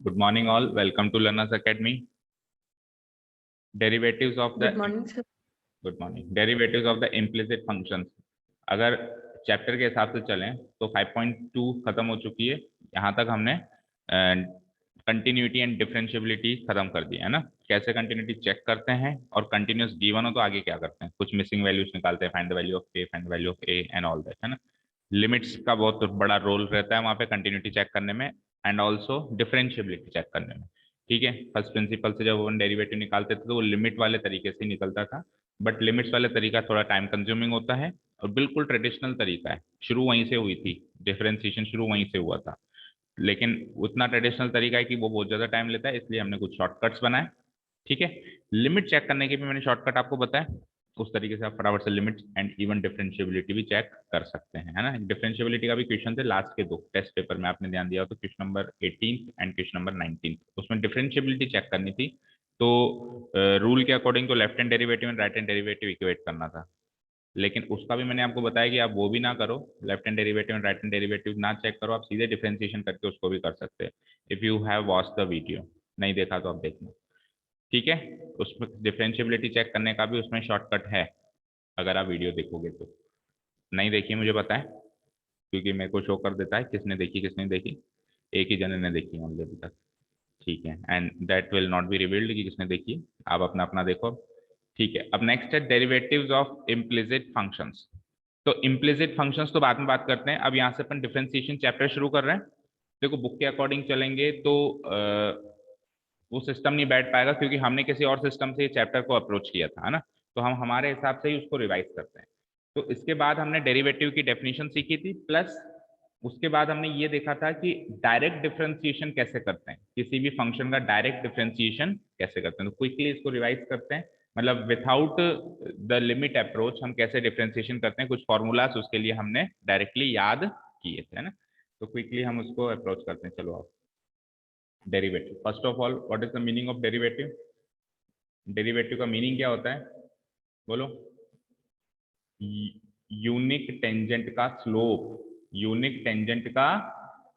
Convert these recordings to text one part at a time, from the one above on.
Good morning all. Welcome to Learners Academy. Derivatives of the Good morning, sir. Good morning. Derivatives of the implicit functions. अगर chapter के हिसाब से चलें तो 5.2 खत्म हो चुकी है। यहाँ तक हमने कंटिन्यूटी एंड डिफरेंशियबिलिटी खत्म कर दी है ना। कैसे कंटिन्यूटी चेक करते हैं और कंटिन्यूस गिवन हो तो आगे क्या करते हैं, कुछ मिसिंग वैल्यूज निकालते हैं, find the value of A, find the value of A and all that, है ना। लिमिट्स का बहुत बड़ा रोल रहता है वहाँ पे कंटिन्यूटी चेक करने में एंड ऑल्सो डिफरेंशियबिलिटी चेक करने में। ठीक है, फर्स्ट प्रिंसिपल से जब अपन डेरिवेटिव निकालते थे तो वो लिमिट वाले तरीके से निकलता था, बट लिमिट्स वाले तरीका थोड़ा टाइम कंज्यूमिंग होता है और बिल्कुल ट्रेडिशनल तरीका है, शुरू वहीं से हुई थी, डिफरेंशिएशन शुरू वहीं से हुआ था, लेकिन उतना ट्रेडिशनल तरीका है कि वो बहुत ज्यादा टाइम लेता है, इसलिए हमने कुछ शॉर्टकट्स बनाए। ठीक है, लिमिट चेक करने के भी मैंने शॉर्टकट आपको बताया, उस तरीके से आप फटाफट से लिमिट एंड इवन डिफरेंशियबिलिटी भी चेक कर सकते हैं, है ना। डिफरेंशियबिलिटी का भी क्वेश्चन थे लास्ट के दो टेस्ट पेपर में, आपने ध्यान दिया हो तो question number 18 and question number 19, उसमें डिफरेंशियबिलिटी चेक करनी थी। तो रूल के अकॉर्डिंग तो left hand derivative and right hand derivative equate करना था, लेकिन उसका भी मैंने आपको बताया कि आप वो भी ना करो, left hand derivative and right hand derivative ना चेक करो, आप सीधे डिफरेंशिएशन करके उसको भी कर सकते हैं। If you have watch the video, नहीं देखा तो आप देखना। ठीक है, उसमें डिफरेंशियबिलिटी चेक करने का भी उसमें शॉर्टकट है, अगर आप वीडियो देखोगे तो। नहीं देखी मुझे पता है, क्योंकि मेरे को शो कर देता है किसने देखी किसने देखी, एक ही जने ने देखी ओनली अभी तक। ठीक है, and that will not be revealed कि किसने देखी है, आप अपना अपना देखो। ठीक है, अब नेक्स्ट है डेरिवेटिव्स ऑफ इम्प्लिसिट फंक्शंस। तो इम्प्लिसिट फंक्शंस तो बाद में बात करते हैं, अब यहाँ से अपन डिफरेंशिएशन चैप्टर शुरू कर रहे हैं। देखो बुक के अकॉर्डिंग चलेंगे तो वो सिस्टम नहीं बैठ पाएगा, क्योंकि हमने किसी और सिस्टम से ये चैप्टर को अप्रोच किया था, है ना। तो हम हमारे हिसाब से ही उसको रिवाइज करते हैं। तो इसके बाद हमने डेरिवेटिव की डेफिनेशन सीखी थी, प्लस उसके बाद हमने ये देखा था कि डायरेक्ट डिफरेंशिएशन कैसे करते हैं, किसी भी फंक्शन का डायरेक्ट डिफरेंशिएशन कैसे करते हैं। तो क्विकली इसको रिवाइज करते हैं, मतलब विथआउट द लिमिट अप्रोच हम कैसे डिफरेंशिएशन करते हैं, कुछ फॉर्मूलाज उसके लिए हमने डायरेक्टली याद किए थे, है ना। तो क्विकली हम उसको अप्रोच करते हैं। चलो आप derivative, first of all what is the meaning of derivative. Derivative का मीनिंग क्या होता है, बोलो। यूनिक टेंजेंट का स्लोप, यूनिक टेंजेंट का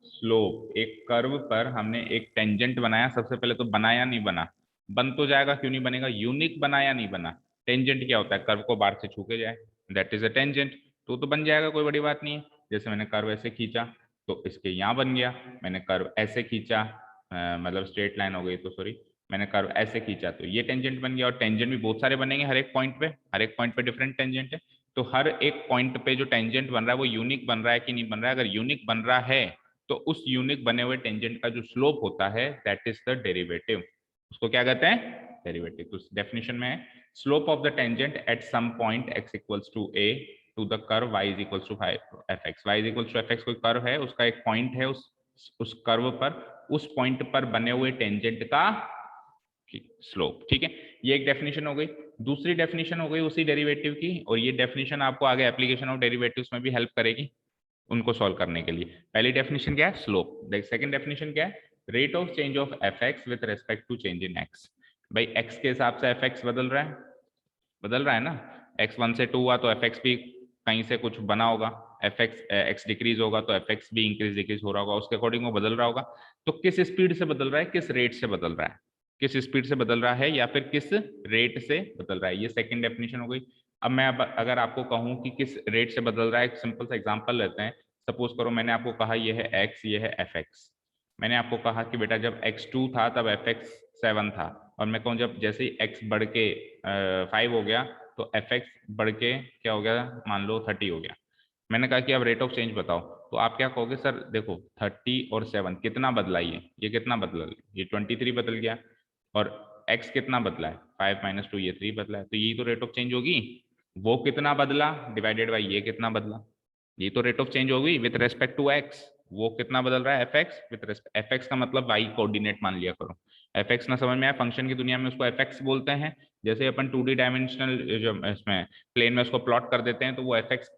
स्लोप। एक कर्व पर हमने एक टेंजेंट बनाया, सबसे पहले तो बनाया नहीं बना, बन तो जाएगा, क्यों नहीं बनेगा, यूनिक बनाया नहीं बना। टेंजेंट क्या होता है, कर्व को बाहर से छू के जाए, दैट इज अ टेंजेंट। तो बन जाएगा, कोई बड़ी बात नहीं है। जैसे मैंने कर्व ऐसे खींचा तो इसके यहाँ बन गया, मैंने कर्व ऐसे खींचा, मतलब स्ट्रेट लाइन हो गई तो सॉरी, मैंने कर्व ऐसे खींचा तो ये टेंजेंट बन गया। और टेंजेंट भी बहुत सारे बनेंगे, हर एक पॉइंट पे, हर एक पॉइंट पे डिफरेंट टेंजेंट है। तो हर एक पॉइंट पे जो टेंजेंट बन रहा है वो यूनिक बन रहा है कि नहीं बन रहा है। अगर यूनिक बन रहा है तो उस यूनिक बने हुए टेंजेंट का जो स्लोप होता है दैट इज द डेरिवेटिव, उसको क्या कहते हैं, डेरिवेटिव। तो डेफिनेशन में है slope of the tangent at some point x equals to a to the curve y is equals to fx। y is equals to fx कोई कर्व है, उसका एक पॉइंट है, उस कर्व पर, उस पॉइंट पर बने हुए टेंजेंट का स्लोप। ठीक है, ये एक डेफिनेशन हो गई। दूसरी डेफिनेशन हो गई उसी डेरिवेटिव की, और ये डेफिनेशन आपको आगे एप्लीकेशन ऑफ डेरिवेटिव्स में भी हेल्प करेगी उनको सॉल्व करने के लिए। पहली डेफिनेशन क्या है, स्लोप। सेकंड डेफिनेशन क्या है, rate of change of f x with respect to change in x. भाई एक्स के हिसाब से एफ एक्स बदल रहा है ना। एक्स 1 से 2 हुआ तो एफ एक्स भी कहीं से कुछ बना होगा, एफ एक्स डिक्रीज होगा तो एफ एक्स भी इंक्रीज डिक्रीज हो रहा होगा, उसके अकॉर्डिंग वो बदल रहा होगा। तो किस स्पीड से बदल रहा है, किस रेट से बदल रहा है, किस स्पीड से बदल रहा है या फिर किस रेट से बदल रहा है, ये सेकंड डेफिनेशन हो गई। अब मैं अगर आपको कहूं कि किस रेट से बदल रहा है, एक सिंपल सा एग्जांपल लेते हैं। सपोज करो मैंने आपको कहा ये है x, ये है एफ एक्स। मैंने आपको कहा कि बेटा जब x2 था तब एफ एक्स 7 था, और मैं कहूँ जब जैसे ही x बढ़ के 5 हो गया तो एफ एक्स बढ़ के क्या हो गया, मान लो 30 हो गया। मैंने कहा कि अब रेट ऑफ चेंज बताओ, तो आप क्या कहोगे, सर देखो 30 और 7 कितना बदला, ये कितना बदला, ये 23 बदल गया, और x कितना बदला है 5 माइनस 2, ये 3 बदला है, तो यही तो रेट ऑफ चेंज होगी। वो कितना बदला डिवाइडेड बाई ये कितना बदला, ये तो रेट ऑफ चेंज होगी विद रेस्पेक्ट टू x। वो कितना बदल रहा है F x with respect, F x का मतलब y कोऑर्डिनेट मान लिया करो। एफ एक्स ना समझ में आया, फंक्शन की दुनिया में उसको एफ एक्स बोलते हैं। जैसे अपन 2D डायमेंशनल जो इसमें प्लेन में उसको प्लॉट कर देते हैं तो वो एफ एक्स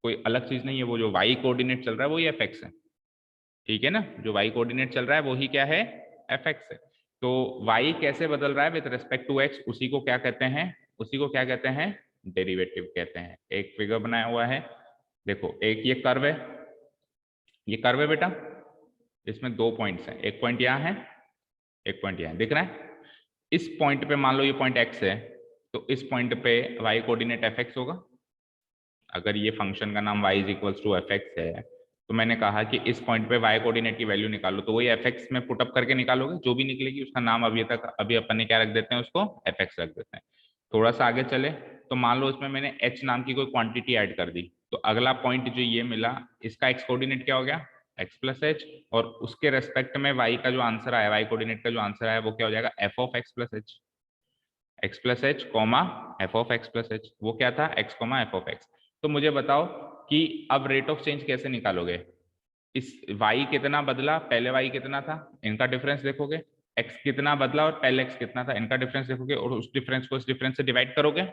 कोई अलग चीज नहीं है, वो जो y कोऑर्डिनेट चल रहा है वो ही एफ एक्स है। ठीक है ना, जो y कोऑर्डिनेट चल रहा है वो ही क्या है, एफ एक्स है। तो y कैसे बदल रहा है विद रिस्पेक्ट टू x, उसी को क्या कहते हैं, उसी को क्या कहते हैं, डेरिवेटिव कहते हैं। एक फिगर बनाया हुआ है, देखो एक ये कर्व है, ये कर्व है बेटा, इसमें दो पॉइंट्स हैं, एक पॉइंट यहाँ है एक पॉइंट यहाँ दिख रहा है। इस पॉइंट पे मान लो ये पॉइंट x है, तो इस पॉइंट पे y कोऑर्डिनेट fx होगा। अगर ये फंक्शन का नाम y is equals to fx है, तो मैंने कहा कि इस पॉइंट पे y कोऑर्डिनेट की वैल्यू निकालो, तो वही fx में पुटअप करके निकालोगे, जो भी निकलेगी उसका नाम अभी अपन ने क्या रख देते हैं, उसको fx रख देते हैं। थोड़ा सा आगे चले तो मान लो इसमें मैंने h नाम की कोई क्वांटिटी ऐड कर दी, तो अगला पॉइंट जो ये मिला, इसका x कोऑर्डिनेट क्या हो गया, x प्लस एच, और उसके रेस्पेक्ट में y का जो आंसर आया, y कोऑर्डिनेट का जो आंसर आया वो क्या हो जाएगा, f of x plus H, x plus H comma F of x plus H. वो क्या था, x comma F of x. तो मुझे बताओ कि अब रेट ऑफ चेंज कैसे निकालोगे। इस y कितना बदला, पहले y कितना था, इनका डिफरेंस देखोगे, x कितना बदला और पहले x कितना था, इनका डिफरेंस देखोगे, और उस डिफरेंस को इस डिफरेंस से डिवाइड करोगे,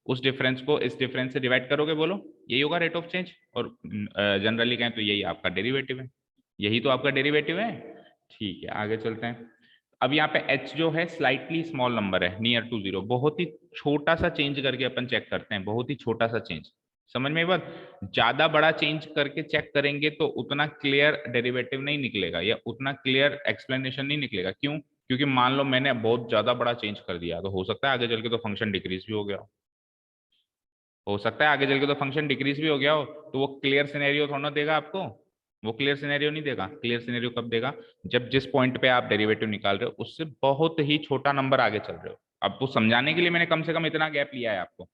उस डिफरेंस को इस डिफरेंस से डिवाइड करोगे, बोलो यही होगा रेट ऑफ चेंज। और जनरली कहें तो यही आपका डेरिवेटिव है, यही तो आपका डेरिवेटिव है। ठीक है, आगे चलते हैं। अब यहाँ पे h जो है स्लाइटली स्मॉल नंबर है, नियर टू जीरो, बहुत ही छोटा सा चेंज करके अपन चेक करते हैं, बहुत ही छोटा सा चेंज। समझ में बात, ज्यादा बड़ा चेंज करके चेक करेंगे तो उतना क्लियर डेरिवेटिव नहीं निकलेगा या उतना क्लियर एक्सप्लेनेशन नहीं निकलेगा। क्यों, क्योंकि मान लो मैंने बहुत ज्यादा बड़ा चेंज कर दिया, तो हो सकता है आगे चल के तो फंक्शन डिक्रीज भी हो गया हो सकता है आगे चल के तो फंक्शन डिक्रीज भी हो गया हो, तो वो क्लियर सिनेरियो थोड़ा देगा आपको, वो क्लियर सिनेरियो नहीं देगा। क्लियर सिनेरियो कब देगा, जब जिस पॉइंट पे आप डेरिवेटिव निकाल रहे हो उससे बहुत ही छोटा नंबर आगे चल रहे हो। अब वो समझाने के लिए मैंने कम से कम इतना गैप लिया है, आपको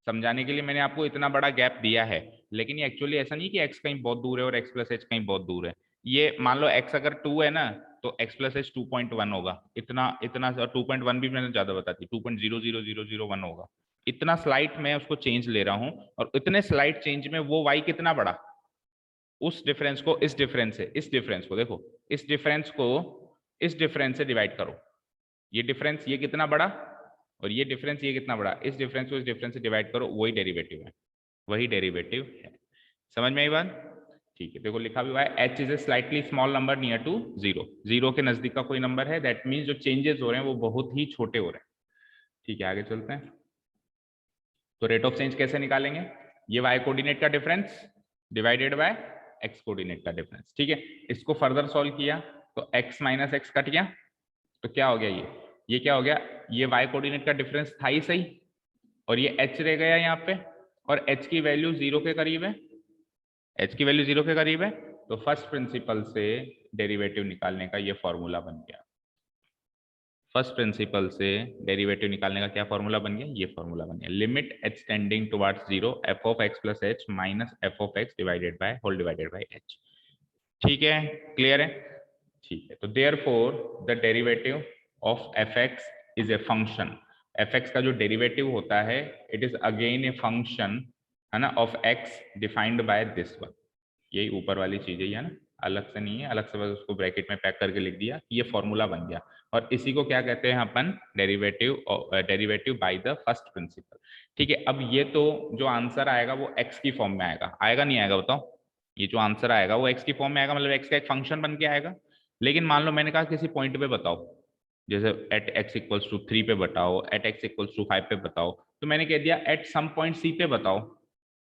समझाने के लिए मैंने आपको इतना बड़ा गैप दिया है, लेकिन ये एक्चुअली ऐसा नहीं कि x कहीं बहुत दूर है और x प्लस एच कहीं बहुत दूर है। ये मान लो x अगर 2 है ना, तो x प्लस एच 2.1 होगा, इतना इतना 2.1 भी मैंने ज्यादा बता दी, 2.00001 होगा। इतना स्लाइट मैं उसको चेंज ले रहा हूं, और इतने स्लाइट चेंज में वो y कितना बड़ा, उस डिफरेंस को इस डिफरेंस से, इस डिफरेंस को देखो, इस डिफरेंस को इस डिफरेंस से डिवाइड करो, ये डिफरेंस ये कितना बड़ा और ये डिफरेंस ये कितना बड़ा, इस डिफरेंस को इस डिफरेंस से डिवाइड करो, वही डेरिवेटिव है, वही डेरिवेटिव है। समझ में आई बात। ठीक है, देखो लिखा भी हुआ है h is a slightly small number near to zero, zero के नजदीक का कोई नंबर है, दैट मीन्स जो चेंजेस हो रहे हैं वो बहुत ही छोटे हो रहे हैं। ठीक है, आगे चलते हैं। तो रेट ऑफ चेंज कैसे निकालेंगे, ये y कोऑर्डिनेट का difference divided by x coordinate का डिफरेंस। ठीक है, इसको फर्दर सॉल्व किया तो x माइनस एक्स कट गया, तो क्या हो गया, ये क्या हो गया, ये y कोऑर्डिनेट का डिफरेंस था ही सही, और ये h रह गया यहाँ पे, और h की वैल्यू जीरो के करीब है, h की वैल्यू जीरो के करीब है, तो फर्स्ट प्रिंसिपल से डेरिवेटिव निकालने का ये फॉर्मूला बन गया। फर्स्ट प्रिंसिपल से डेरिवेटिव निकालने का क्या फॉर्मूला बन गया, ये फॉर्मूला बन गया, limit h tending towards zero f of x plus h minus F of x divided by whole divided by h। ठीक है, क्लियर है। ठीक है, तो therefore the derivative of f x is a function, f x का जो derivative होता है it is again a function, है ना, of x defined by this one, यही ऊपर वाली चीज है ना, अलग से नहीं है, अलग से बस उसको ब्रैकेट में पैक करके लिख दिया, ये फॉर्मूला बन गया, और इसी को क्या कहते हैं अपन, derivative, derivative by the first principle. ठीक है, अब ये तो जो आंसर आएगा वो एक्स की फॉर्म में आएगा, आएगा नहीं आएगा बताओ, ये जो आंसर आएगा वो एक्स की फॉर्म में आएगा, मतलब एक्स का एक फंक्शन बन के आएगा। लेकिन मान लो मैंने कहा किसी पॉइंट पे बताओ, जैसे एट एक्स इक्वल्स टू 3 पे बताओ, एट एक्स इक्वल्स टू 5 पे बताओ, तो मैंने कह दिया एट सम पॉइंट सी पे बताओ,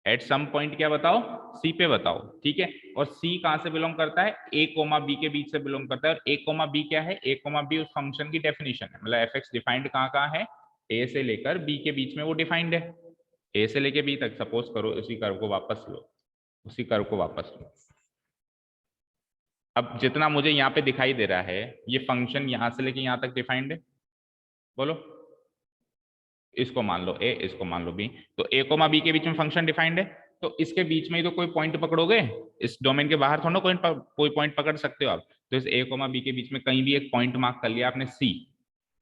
एट सम पॉइंट क्या बताओ, सी पे बताओ। ठीक है, और सी कहां से बिलोंग करता है, ए कोमा बी के बीच से बिलोंग करता है, और ए कोमा बी क्या है, ए कोमा बी उस फंक्शन की डेफिनेशन है, मतलब एफ एक्स डिफाइंड कहाँ कहाँ है, ए से लेकर बी के बीच में वो डिफाइंड है, ए से लेकर बी तक। सपोज करो उसी कर्व को वापस लो, उसी कर्व को वापस लो, अब जितना मुझे यहाँ पे दिखाई दे रहा है ये फंक्शन यहाँ से लेके यहाँ तक डिफाइंड है, बोलो, इसको मान लो ए, इसको मान लो बी, तो ए कोमा बी के बीच में फंक्शन डिफाइंड है, तो इसके बीच में ही तो कोई पॉइंट पकड़ोगे, इस डोमेन के बाहर थोड़ा कोई पॉइंट पकड़ सकते हो आप, तो इस ए कोमा बी के बीच में कहीं भी एक पॉइंट मार्क कर लिया आपने सी,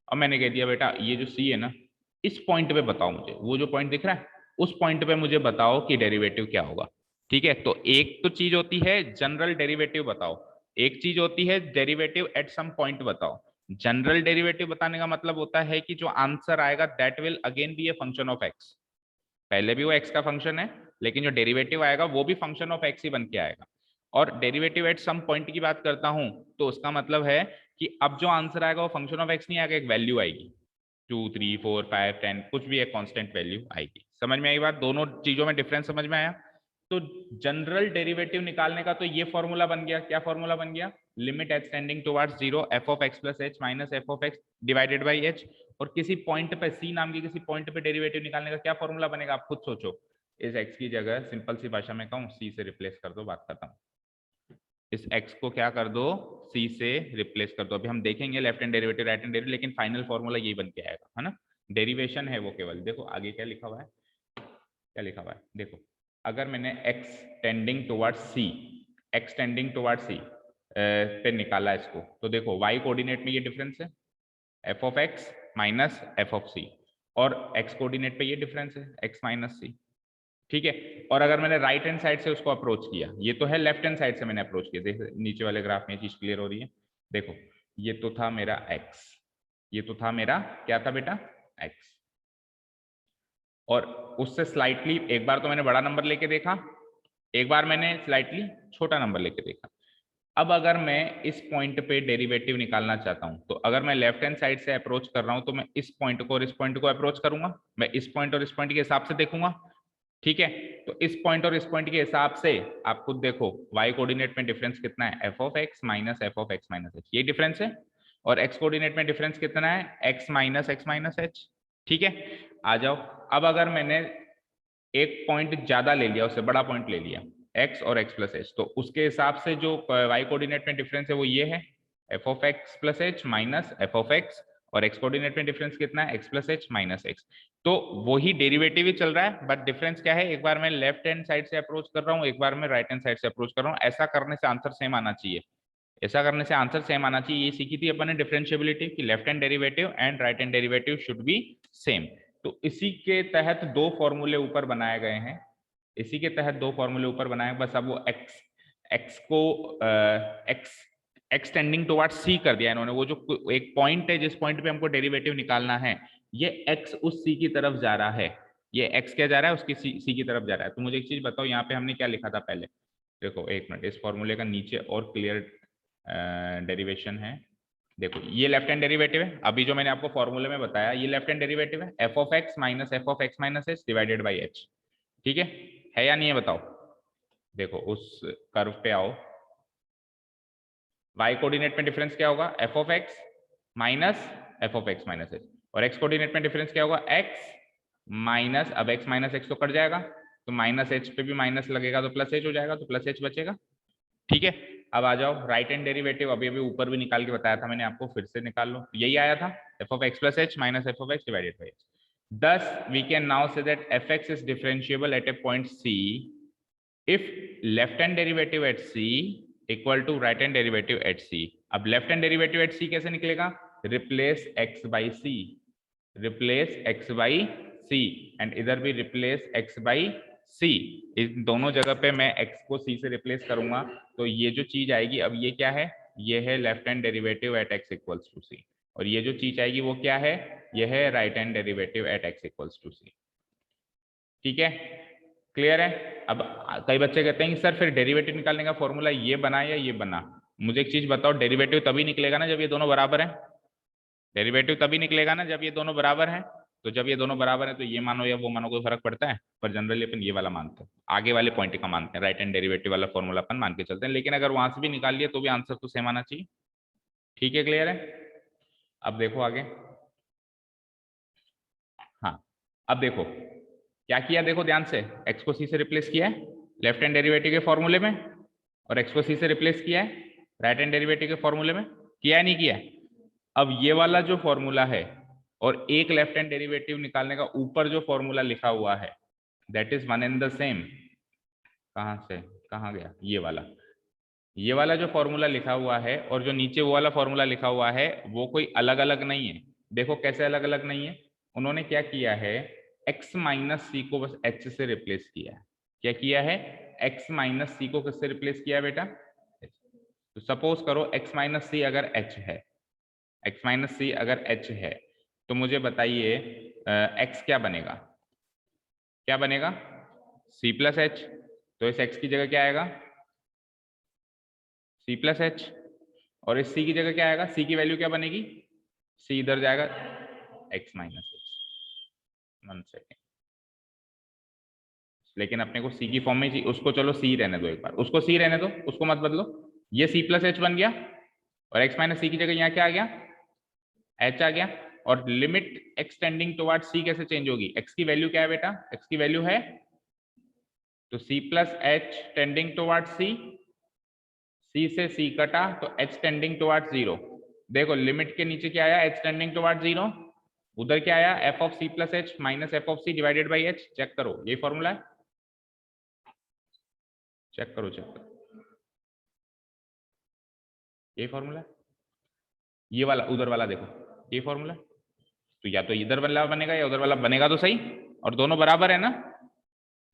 और मैंने कह दिया बेटा ये जो सी है ना, इस पॉइंट पे बताओ मुझे, वो जो पॉइंट दिख रहा है उस पॉइंट पे मुझे बताओ कि डेरिवेटिव क्या होगा। ठीक है, तो एक तो चीज होती है जनरल डेरिवेटिव बताओ, एक चीज होती है डेरिवेटिव एट सम पॉइंट बताओ। जनरल डेरिवेटिव बताने का मतलब होता है कि जो आंसर आएगा that will again be a function of x, पहले भी वो एक्स का फंक्शन है, लेकिन जो डेरिवेटिव आएगा वो भी फंक्शन ऑफ एक्स ही बन के आएगा। और डेरिवेटिव एट सम पॉइंट की बात करता हूं तो उसका मतलब है कि अब जो आंसर आएगा वो फंक्शन ऑफ एक्स नहीं आएगा, एक वैल्यू आएगी, 2 3 4 5 10 कुछ भी एक कांस्टेंट वैल्यू आएगी। समझ में आई बात, दोनों चीजों में डिफरेंस समझ में आया। तो जनरल डेरिवेटिव निकालने का तो ये फॉर्मूला बन गया। क्या फॉर्मूला बन गया? Limit H tending towards zero f of x plus h minus F of x divided by H. और किसी पॉइंट पे सी नाम की किसी पॉइंट पे डेरिवेटिव निकालने का क्या फॉर्मूला बनेगा? आप खुद सोचो। इस एक्स की जगह सिंपल सी भाषा में कहूँ, सी से रिप्लेस कर दो, बात खत्म। इस x को क्या कर दो? c से रिप्लेस कर दो। अभी हम देखेंगे left hand derivative right hand derivative, लेकिन फाइनल फॉर्मूला यही बन के आएगा, है ना। डेरिवेशन है वो केवल। देखो आगे क्या लिखा हुआ है, क्या लिखा हुआ है देखो। अगर मैंने x tending towards c, x tending towards c पे निकाला इसको, तो देखो y कोऑर्डिनेट में ये डिफरेंस है f of x minus F of c, और x कोऑर्डिनेट पे ये डिफरेंस है x माइनस c। ठीक है। और अगर मैंने राइट हैंड साइड से उसको अप्रोच किया, ये तो है लेफ्ट हैंड साइड से मैंने अप्रोच किया, देखो नीचे वाले ग्राफ में ये चीज क्लियर हो रही है। देखो ये तो था मेरा x, ये तो था मेरा क्या था बेटा? x। और उससे स्लाइटली एक बार तो मैंने बड़ा नंबर लेके देखा, एक बार मैंने स्लाइटली छोटा नंबर लेके देखा। अब अगर मैं इस पॉइंट पे डेरिवेटिव निकालना चाहता हूं, तो अगर मैं लेफ्ट हैंड साइड से अप्रोच कर रहा हूं तो मैं इस पॉइंट को और इस पॉइंट को अप्रोच करूंगा, मैं इस पॉइंट और इस पॉइंट के हिसाब से देखूंगा। ठीक है। तो इस पॉइंट और इस पॉइंट के हिसाब से आप खुद देखो y कोऑर्डिनेट में डिफरेंस कितना है? F of X minus F of X minus H, ये डिफरेंस है। और x कोऑर्डिनेट में डिफरेंस कितना है? x minus H. ठीक है। आ जाओ। अब अगर मैंने एक पॉइंट ज्यादा ले लिया, उससे बड़ा पॉइंट ले लिया, x और x प्लस एच, तो उसके हिसाब से जो y कोऑर्डिनेट में डिफरेंस है वो ये है F of x plus h minus F of x, और x कोऑर्डिनेट में डिफरेंस कितना है? x plus h minus x. तो वही डेरिवेटिव ही चल रहा है, बट डिफरेंस क्या है? एक बार मैं लेफ्ट हैंड साइड से अप्रोच कर रहा हूँ, एक बार मैं राइट हैंड साइड से अप्रोच कर रहा हूँ। ऐसा करने से आंसर सेम आना चाहिए, ऐसा करने से आंसर सेम आना चाहिए। ये सीखी थी अपन ने डिफरेंशिएबिलिटी की, left hand derivative and right hand derivative should be same. तो इसी के तहत दो फॉर्मूले ऊपर बनाए गए हैं, इसी के तहत दो फॉर्मूले ऊपर बनाए। बस अब वो एक्स को एक्स टेंडिंग टुवर्ड्स सी कर दिया इन्होंने। वो जो एक पॉइंट है जिस पॉइंट पे हमको डेरिवेटिव निकालना है, ये एक्स उस सी की तरफ जा रहा है, ये एक्स क्या जा रहा है? उसकी सी की तरफ जा रहा है। तो मुझे एक चीज बताओ, यहाँ पे हमने क्या लिखा था पहले? देखो एक मिनट, इस फॉर्मूले का नीचे और क्लियर डेरिवेशन है। देखो ये लेफ्ट हैंड डेरिवेटिव है, अभी जो मैंने आपको फॉर्मूले में बताया ये लेफ्ट हैंड डेरिवेटिव है, F of X minus H divided by H. ठीक है या नहीं है बताओ? देखो उस कर्व पे आओ, y कोऑर्डिनेट में डिफरेंस क्या होगा? F of X minus F of X minus H, और x कोऑर्डिनेट में डिफरेंस क्या होगा? x माइनस, अब x माइनस एक्स तो कट जाएगा, तो माइनस एच पे भी माइनस लगेगा तो प्लस एच हो जाएगा, तो प्लस एच बचेगा। ठीक है। अब आ जाओ राइट हैंड डेरिवेटिव, अभी अभी ऊपर भी निकाल के बताया था मैंने आपको, फिर से निकाल लो। यही आया था F of x plus h minus F of x divided by H. Thus, we can now say that fx is differentiable at a point C if left hand derivative at C equal to right hand derivative at C. अब left hand derivative at C कैसे निकलेगा? Replace x by C, replace x by C, and इधर भी replace x by C। इन दोनों जगह पे मैं x को C से रिप्लेस करूंगा, तो ये जो चीज आएगी, अब ये क्या है? ये है left hand derivative at x equals to C, और ये जो चीज आएगी वो क्या है? ये है right hand derivative at x equals to C। ठीक है, क्लियर है? अब कई बच्चे कहते हैं कि सर फिर डेरिवेटिव निकालने का फॉर्मूला ये बना या ये बना। मुझे एक चीज बताओ, डेरिवेटिव तभी निकलेगा ना जब ये दोनों बराबर हैं। डेरिवेटिव तभी निकलेगा ना जब ये दोनों बराबर हैं। तो जब ये दोनों बराबर हैं तो ये मानो या वो मानो कोई फर्क पड़ता है? पर जनरली अपन ये वाला मानते हैं, आगे वाले पॉइंट का मानते हैं, राइट हैंड डेरिवेटिव वाला फॉर्मूला अपन मान के चलते हैं। लेकिन अगर वहां से भी निकाल लिया तो भी आंसर तो सेम आना चाहिए। ठीक है, क्लियर है? अब देखो आगे। हाँ, अब देखो क्या किया, देखो ध्यान से। एक्स को सी से रिप्लेस किया है लेफ्ट हैंड डेरिवेटिव के फॉर्मूले में, और एक्स को सी से रिप्लेस किया है राइट हैंड डेरिवेटिव के फॉर्मूले में। किया है नहीं किया? अब ये वाला जो फॉर्मूला है और एक लेफ्ट हैंड डेरिवेटिव निकालने का ऊपर जो फॉर्मूला लिखा हुआ है, that is one and the same. कहां से कहां गया? ये वाला जो फॉर्मूला लिखा हुआ है और जो नीचे वो वाला फॉर्मूला लिखा हुआ है, वो कोई अलग अलग नहीं है। देखो कैसे अलग अलग नहीं है, उन्होंने क्या किया है? x माइनस सी को बस h से रिप्लेस किया है। क्या किया है? x माइनस सी को किससे रिप्लेस किया है बेटा? तो सपोज करो x माइनस सी अगर h है, x माइनस सी अगर h है, तो मुझे बताइए x क्या बनेगा? क्या बनेगा? c plus H. तो इस x की जगह क्या आएगा? c प्लस एच, और इस c की जगह क्या आएगा? c की वैल्यू क्या बनेगी? c इधर जाएगा x माइनस एच। 1 सेकेंड, लेकिन अपने को सी की फॉर्म में चाहिए, उसको चलो सी रहने दो, एक बार उसको सी रहने दो, उसको मत बदलो। ये सी प्लस एच बन गया और एक्स माइनस सी की जगह यहाँ क्या आ गया, एच आ गया। और लिमिट एक्स टेंडिंग टुवर्ड्स सी कैसे चेंज होगी, एक्स की वैल्यू क्या है बेटा, एक्स की वैल्यू है तो C plus H tending towards C, C से सी कटा तो एच टेंडिंग टुवर्ड्स जीरो। देखो लिमिट के नीचे क्या आया, एच टेंडिंग टुवर्ड्स जीरो, उधर क्या आया, f of c plus h minus F of C divided by h. Check करो, ये फॉर्मूला है, चेक करो चेक करो, ये फॉर्मूला है, ये वाला उधर वाला देखो, ये फॉर्मूला है। तो या तो इधर वाला बनेगा या उधर वाला बनेगा तो सही, और दोनों बराबर है ना।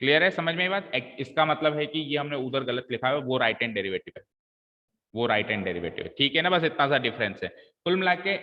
क्लियर है, समझ में ये बात। इसका मतलब है कि ये हमने उधर गलत लिखा है, वो राइट हैंड डेरिवेटिव है, वो राइट हैंड डेरिवेटिव है, ठीक है ना। बस इतना सा डिफरेंस है। कुल मिला के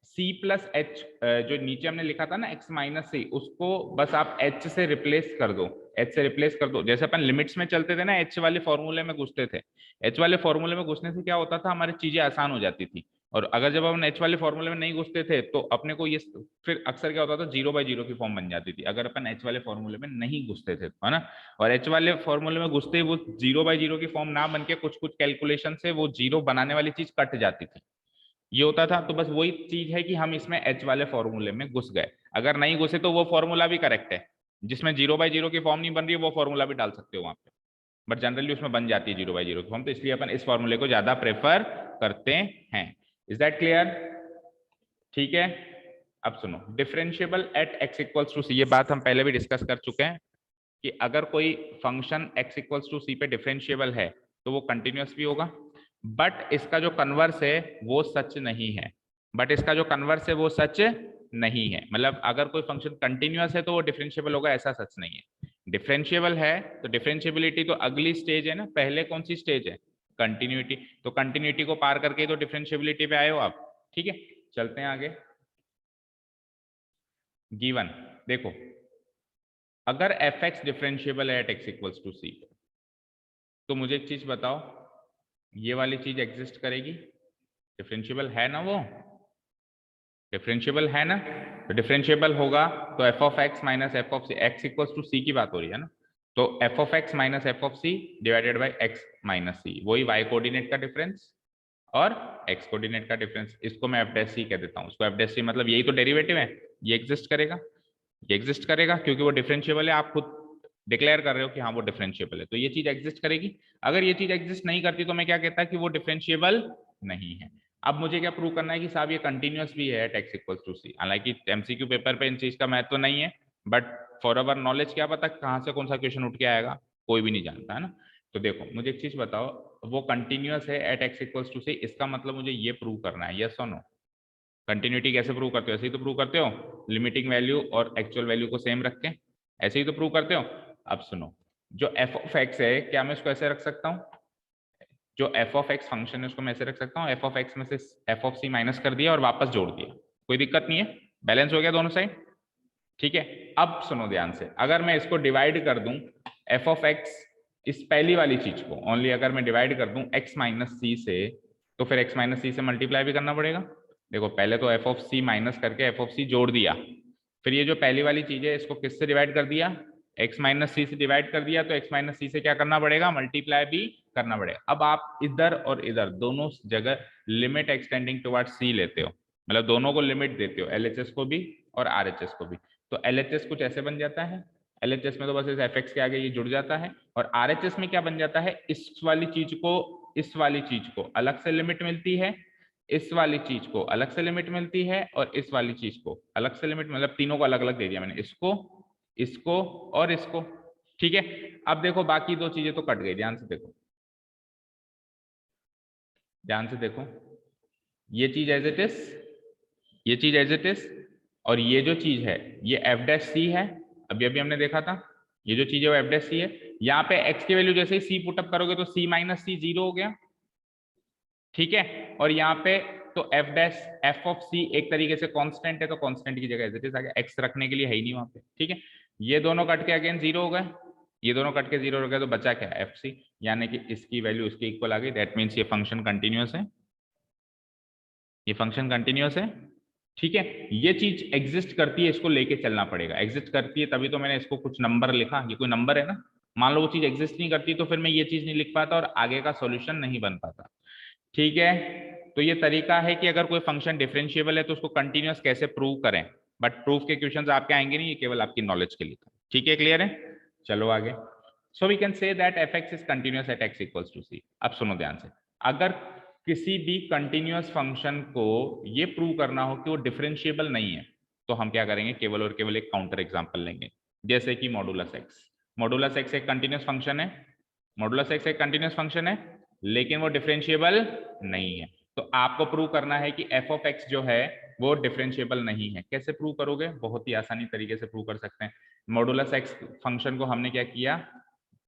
सी प्लस एच जो नीचे हमने लिखा था ना एक्स माइनस सी, उसको बस आप एच से रिप्लेस कर दो, एच से रिप्लेस कर दो। जैसे अपन लिमिट्स में चलते थे ना, एच वाले फॉर्मूले में घुसते थे, एच वाले फॉर्मूले में घुसने से क्या होता था, हमारी चीजें आसान हो जाती थी। और अगर जब अपन एच वाले फॉर्मूले में नहीं घुसते थे तो अपने को ये फिर अक्सर क्या होता था, जीरो बाई जीरो की फॉर्म बन जाती थी अगर अपन एच वाले फॉर्मूले में नहीं घुसते थे, है ना। और एच वाले फॉर्मूले में घुसते ही वो जीरो बाई जीरो की फॉर्म ना बन के कुछ कुछ कैलकुलेशन से वो जीरो बनाने वाली चीज कट जाती थी, ये होता था। तो बस वही चीज है कि हम इसमें एच वाले फॉर्मूले में घुस गए। अगर नहीं घुसे तो वो फॉर्मूला भी करेक्ट है, जिसमें जीरो बाई जीरो की फॉर्म नहीं बन रही है वो फॉर्मूला भी डाल सकते हो वहां पे, बट जनरली उसमें बन जाती है जीरो बाई जीरो की फॉर्म, तो इसलिए अपन इस फॉर्मूले को ज्यादा प्रेफर करते हैं। इज दैट क्लियर, ठीक है। अब सुनो, differentiable at x equals to C, ये बात हम पहले भी डिस्कस कर चुके हैं कि अगर कोई फंक्शन x इक्वल्स टू सी पे डिफरेंशिएबल है तो वो कंटिन्यूअस भी होगा, बट इसका जो कन्वर्स है वो सच नहीं है, बट इसका जो कन्वर्स है वो सच नहीं है। मतलब अगर कोई फंक्शन कंटिन्यूअस है तो वो डिफरेंशिएबल होगा, ऐसा सच नहीं है। डिफरेंशिएबल है तो डिफरेंशिएबिलिटी तो अगली स्टेज है ना, पहले कौन सी स्टेज है, कंटिन्यूटी। तो कंटिन्यूटी को पार करके तो डिफरेंशिएबिलिटी पे आए हो आप, ठीक है। चलते हैं आगे। गिवन देखो, अगर एफ एक्स डिफरेंशिएबल है एट एक्स इक्वल्स टू सी, तो मुझे एक चीज बताओ, ये वाली चीज एग्जिस्ट करेगी, डिफरेंशिएबल है ना वो, डिफरेंशिएबल है ना। तो डिफरेंशिएबल होगा तो F of X minus F of C, X equals to C की बात हो रही है ना, तो F of X minus F of C divided by X minus C, वही वाई कोऑर्डिनेट का डिफरेंस और एक्स कोऑर्डिनेट का डिफरेंस। इसको मैं एफ डैश सी कह देता हूँ, उसको एफ डैश सी मतलब यही तो डेरिवेटिव है, ये एग्जिस्ट करेगा, ये एग्जिस्ट करेगा क्योंकि वो डिफरेंशिएबल है, आप खुद डिक्लेयर कर रहे हो कि हाँ वो डिफरेंशिएबल है, तो ये चीज एग्जिस्ट करेगी। अगर ये चीज एग्जिस्ट नहीं करती तो मैं क्या कहता कि वो डिफरेंशिएबल नहीं है। अब मुझे क्या प्रूव करना है कि साहब ये कंटिन्यूअस भी है एट एक्स इक्वल्स टू सी, हालांकि एमसीक्यू पेपर पे इन चीज का महत्व तो नहीं है, बट फॉर अवर नॉलेज क्या पता कहाँ से कौन सा क्वेश्चन उठ के आएगा, कोई भी नहीं जानता है ना। तो देखो मुझे एक चीज बताओ, वो कंटिन्यूअस है एट एक्स इक्वल्स टू सी, इसका मतलब मुझे ये प्रूव करना है, यस और नो। कंटिन्यूटी कैसे प्रूव करते हो, ऐसे ही तो प्रूव करते हो, लिमिटिंग वैल्यू और एक्चुअल वैल्यू को सेम रख के, ऐसे ही तो प्रूव करते हो। अब सुनो, जो एफ ऑफ एक्स है, क्या मैं इसको ऐसे रख सकता हूँ, जो एफ ऑफ एक्स फंक्शन है उसको मैं ऐसे रख सकता हूँ, एफ ऑफ एक्स में से एफ ऑफ सी माइनस कर दिया और वापस जोड़ दिया, कोई दिक्कत नहीं है, बैलेंस हो गया दोनों साइड, ठीक है। अब सुनो ध्यान से, अगर मैं इसको डिवाइड कर दूं एफ ऑफ एक्स, इस पहली वाली चीज को ओनली अगर मैं डिवाइड कर दूं एक्स माइनस सी से, तो फिर एक्स माइनस सी से मल्टीप्लाई भी करना पड़ेगा। देखो पहले तो एफ ऑफ सी माइनस करके एफ ऑफ सी जोड़ दिया, फिर ये जो पहली वाली चीज है इसको किससे डिवाइड कर दिया, एक्स माइनस सी से डिवाइड कर दिया, तो एक्स माइनस सी से क्या करना पड़ेगा, मल्टीप्लाई भी करना पड़ेगा। अब आप इधर और इधर दोनों जगह लिमिट एक्सटेंडिंग टुवर्ड्स सी लेते हो, मतलब दोनों को लिमिट देते हो, एलएचएस को भी और आरएचएस को भी। तो एलएचएस कुछ ऐसे बन जाता है, एलएचएस में तो बस इस एफ के आगे ये जुड़ जाता है, और आरएचएस में क्या बन जाता है, इस वाली चीज को, इस वाली चीज को अलग से लिमिट मिलती है, इस वाली चीज को अलग से लिमिट मिलती है, और इस वाली चीज को अलग से लिमिट, मतलब तीनों को अलग अलग दे दिया मैंने, इसको, इसको और इसको, ठीक है। अब देखो बाकी दो चीजें तो कट गई, ध्यान से देखो, ध्यान से देखो, ये चीज एज इट इज, ये चीज एज इट इज, और ये जो चीज है ये एफ डैश सी है, अभी अभी हमने देखा था, ये जो चीज है वो एफ डैश सी है। यहाँ पे एक्स की वैल्यू जैसे ही सी पुटअप करोगे तो सी माइनस सी जीरो हो गया, ठीक है। और यहाँ पे तो एफ डैश एफ ऑफ सी एक तरीके से कांस्टेंट है, तो कांस्टेंट की जगह एज इट इज आ गया, एक्स रखने के लिए है ही नहीं वहां पे, ठीक है। ये दोनों कट के अगेन जीरो हो गए, ये दोनों कट के जीरो हो गए, तो बचा क्या, एफ सी, यानी कि इसकी वैल्यू इसके इक्वल आ गई, दैट मीन्स ये फंक्शन कंटिन्यूअस है, ये फंक्शन कंटिन्यूअस है, ठीक है, ये चीज एग्जिस्ट करती है, इसको लेके चलना पड़ेगा, एग्जिस्ट करती है तभी तो मैंने इसको कुछ नंबर लिखा, ये कोई नंबर है ना। मान लो वो चीज एग्जिस्ट नहीं करती तो फिर मैं ये चीज नहीं लिख पाता और आगे का सॉल्यूशन नहीं बन पाता। ठीक है, तो ये तरीका है कि अगर कोई फंक्शन डिफरेंशिएबल है तो उसको कंटिन्यूअस कैसे प्रूव करें, बट प्रूफ के क्वेश्चंस आपके आएंगे नहीं, ये केवल आपकी नॉलेज के लिए था। ठीक है, क्लियर है, चलो आगे। So we can say that F x is continuous at x equals to C. अब सुनो ध्यान से, अगर किसी भी कंटिन्यूअस फंक्शन को ये प्रूव करना हो कि वो डिफरेंशिएबल नहीं है, तो हम क्या करेंगे, केवल और केवल एक काउंटर एग्जांपल लेंगे, जैसे कि मॉडुलस एक्स। मॉडुलस एक्स एक कंटिन्यूअस फंक्शन है, मॉडुलस एक्स एक कंटिन्यूअस फंक्शन है, लेकिन वो डिफरेंशिएबल नहीं है। तो आपको प्रूव करना है कि एफ ऑफ एक्स जो है वो डिफरेंशिएबल नहीं है। कैसे प्रूव करोगे, बहुत ही आसानी तरीके से प्रूव कर सकते हैं। मॉडुलस एक्स फंक्शन को हमने क्या किया,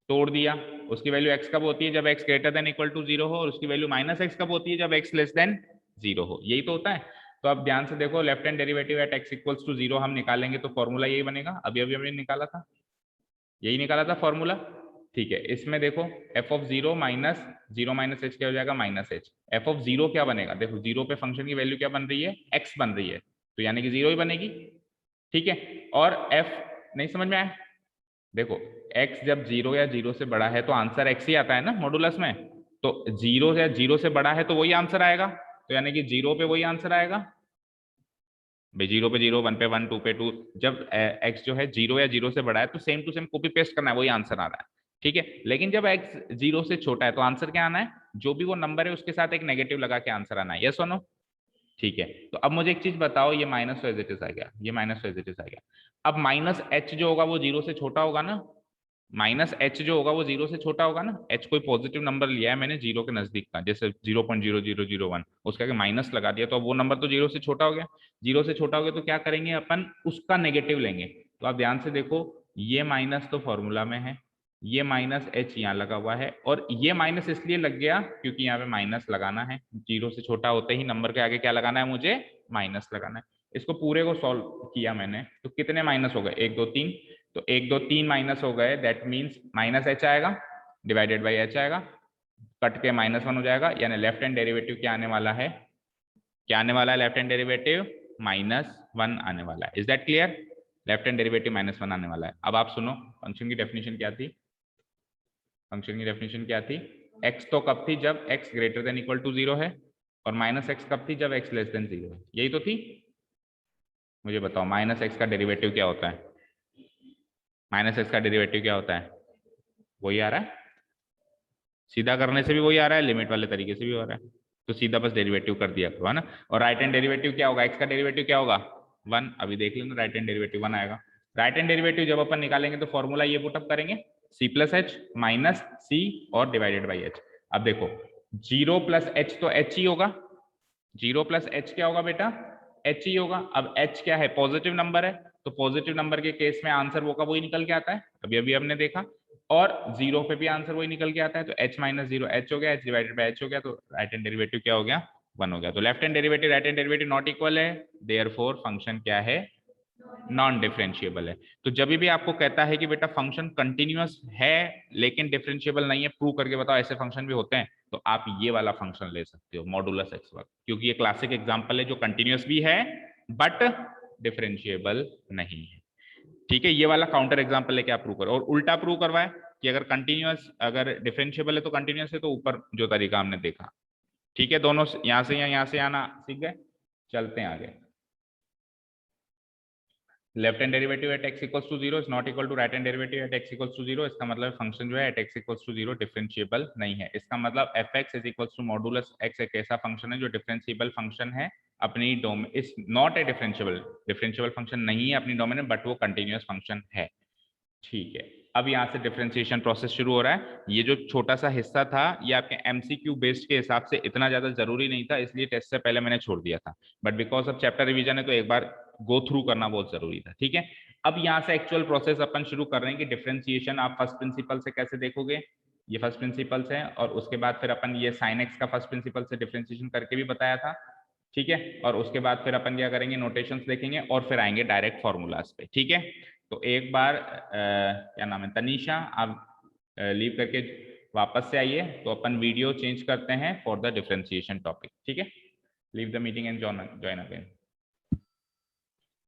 तोड़ दिया। उसकी वैल्यू एक्स कब होती है, जब x greater than equal to zero हो, और उसकी वैल्यू माइनस एक्स कब होती है, जब एक्स लेस देन जीरो हो। यही तो होता है। तो अब ध्यान से देखो, left hand derivative at x equals to zero हम निकालेंगे तो फॉर्मूला यही बनेगा, अभी अभी हमने निकाला था, यही निकाला था फॉर्मूला। ठीक है, इसमें देखो F of zero minus H क्या हो जाएगा, minus H. F of zero क्या बनेगा, देखो जीरो पे फंक्शन की वैल्यू क्या बन रही है, एक्स बन रही है, तो यानी कि जीरो ही बनेगी। ठीक है, और एफ, नहीं समझ में आया, देखो x जब जीरो या जीरो से बड़ा है तो आंसर x ही आता है ना मॉडुलस में, तो जीरो या जीरो से बड़ा है तो वही आंसर आएगा, तो यानी कि जीरो पे वही आंसर आएगा भाई, जीरो पे जीरो, वन पे वन, टू पे टू। जब x जो है जीरो या जीरो से बड़ा है तो same to same copy paste करना है, वही आंसर आ रहा है। ठीक है, लेकिन जब x जीरो से छोटा है तो आंसर क्या आना है, जो भी वो नंबर है उसके साथ एक नेगेटिव लगा के आंसर आना है, यस और नो। ठीक है, तो अब मुझे एक चीज बताओ, ये माइनस एज इट इज आ गया, ये माइनस एज इट इज आ गया। अब माइनस एच जो होगा वो जीरो से छोटा होगा ना, माइनस एच जो होगा वो जीरो से छोटा होगा ना। एच कोई पॉजिटिव नंबर लिया है मैंने जीरो के नजदीक का, जैसे 0.0001, उसका माइनस लगा दिया तो वो नंबर तो जीरो से छोटा हो गया। जीरो से छोटा हो गया तो क्या करेंगे अपन, उसका नेगेटिव लेंगे। तो आप ध्यान से देखो, ये माइनस तो फॉर्मूला में है, ये माइनस एच यहाँ लगा हुआ है, और ये माइनस इसलिए लग गया क्योंकि यहाँ पे माइनस लगाना है, जीरो से छोटा होते ही नंबर के आगे क्या लगाना है, मुझे माइनस लगाना है। इसको पूरे को सॉल्व किया मैंने, तो कितने माइनस हो गए, एक दो तीन, तो एक दो तीन माइनस हो गए, दैट मीन्स माइनस एच आएगा डिवाइडेड बाई एच आएगा, कट के माइनस वन हो जाएगा, यानी लेफ्ट हैंड डेरिवेटिव क्या आने वाला है, क्या आने वाला है, left hand derivative minus one आने वाला है। Is that clear, left hand derivative minus one आने वाला है। अब आप सुनो, फंक्शन की डेफिनेशन क्या थी, फंक्शन की डेफिनेशन क्या थी, एक्स तो कब थी, जब x greater than equal to zero है, और माइनस एक्स कब थी, जब एक्स लेस देन जीरो है, यही तो थी। मुझे बताओ माइनस एक्स का डेरिवेटिव क्या होता है, माइनस एक्स का डेरिवेटिव क्या होता है, वही आ रहा है, सीधा करने से भी वही आ रहा है, लिमिट वाले तरीके से भी हो रहा है, तो सीधा बस डेरिवेटिव कर दिया करो, है ना। और राइट हैंड डेरिवेटिव क्या होगा, एक्स का डेरिवेटिव क्या होगा, वन, अभी देख लेना, राइट हैंड डेरिवेटिव वन आएगा। राइट हैंड डेरिवेटिव जब अपन निकालेंगे तो फॉर्मूला ये पुटअप करेंगे, सी प्लस एच माइनस सी और डिवाइडेड बाई एच। अब देखो जीरो प्लस एच तो एच ही होगा, जीरो प्लस एच क्या होगा बेटा, एच ही होगा। अब एच क्या है, पॉजिटिव नंबर है, तो पॉजिटिव नंबर के केस में आंसर वो का वही निकल के आता है, अभी अभी हमने देखा, और जीरो पे भी आंसर वही निकल के आता है, तो एच माइनस जीरो एच हो गया, एच डिवाइडेड बाई एच हो गया, तो राइट हैंड डेरिवेटिव क्या हो गया, वन हो गया। तो left hand derivative right hand derivative not equal है, देयरफॉर फंक्शन क्या है, नॉन डिफरेंशिएबल है। तो जब भी आपको कहता है कि बेटा फंक्शन कंटिन्यूअस है लेकिन डिफरेंशिएबल नहीं है, प्रूव करके बताओ, ऐसे फंक्शन भी होते हैं, तो आप ये वाला फंक्शन ले सकते हो मॉडुलस एक्स वर्ग, क्योंकि ये क्लासिक एग्जांपल है जो कंटिन्यूअस भी है बट डिफरेंशिएबल नहीं है। ठीक है, ये वाला काउंटर एग्जांपल लेके आप प्रूव करो, और उल्टा प्रूव करवाए कि अगर कंटिन्यूअस, अगर डिफरेंशिएबल है तो कंटिन्यूअस है, तो ऊपर जो तरीका हमने देखा। ठीक है, दोनों यहां से यहाँ से आना सीख गए, चलते हैं आगे। Left hand derivative at x equals to zero is not equal to right hand derivative at x equals to zero. इसका मतलब फंक्शन जो है at x equals to zero differentiable नहीं है। इसका मतलब f x is equals to modulus x एक ऐसा फंक्शन है जो डिफरेंशिएबल फंक्शन है अपनी domain, is not a differentiable, differentiable function नहीं है अपनी डोमेन में, बट वो कंटिन्यूअस फंक्शन है। ठीक है, अब यहाँ से डिफरेंशिएशन प्रोसेस शुरू हो रहा है। ये जो छोटा सा हिस्सा था ये आपके एमसीक्यू बेस्ड के हिसाब से इतना ज्यादा जरूरी नहीं था, इसलिए टेस्ट से पहले मैंने छोड़ दिया था, but because of chapter revision है तो एक बार गो थ्रू करना बहुत जरूरी था। ठीक है, अब यहाँ से एक्चुअल प्रोसेस अपन शुरू कर रहे हैं कि डिफरेंशिएशन आप फर्स्ट प्रिंसिपल से कैसे देखोगे, ये फर्स्ट प्रिंसिपल से, और उसके बाद फिर अपन ये साइन एक्स का फर्स्ट प्रिंसिपल से डिफरेंशिएशन करके भी बताया था। ठीक है, और उसके बाद फिर अपन क्या करेंगे, नोटेशंस देखेंगे और फिर आएंगे डायरेक्ट फॉर्मूलाज पे। ठीक है, तो एक बार क्या नाम है, तनीषा, आप लीव करके वापस से आइए, तो अपन वीडियो चेंज करते हैं फॉर द डिफरेंशिएशन टॉपिक। ठीक है, leave the meeting and join again.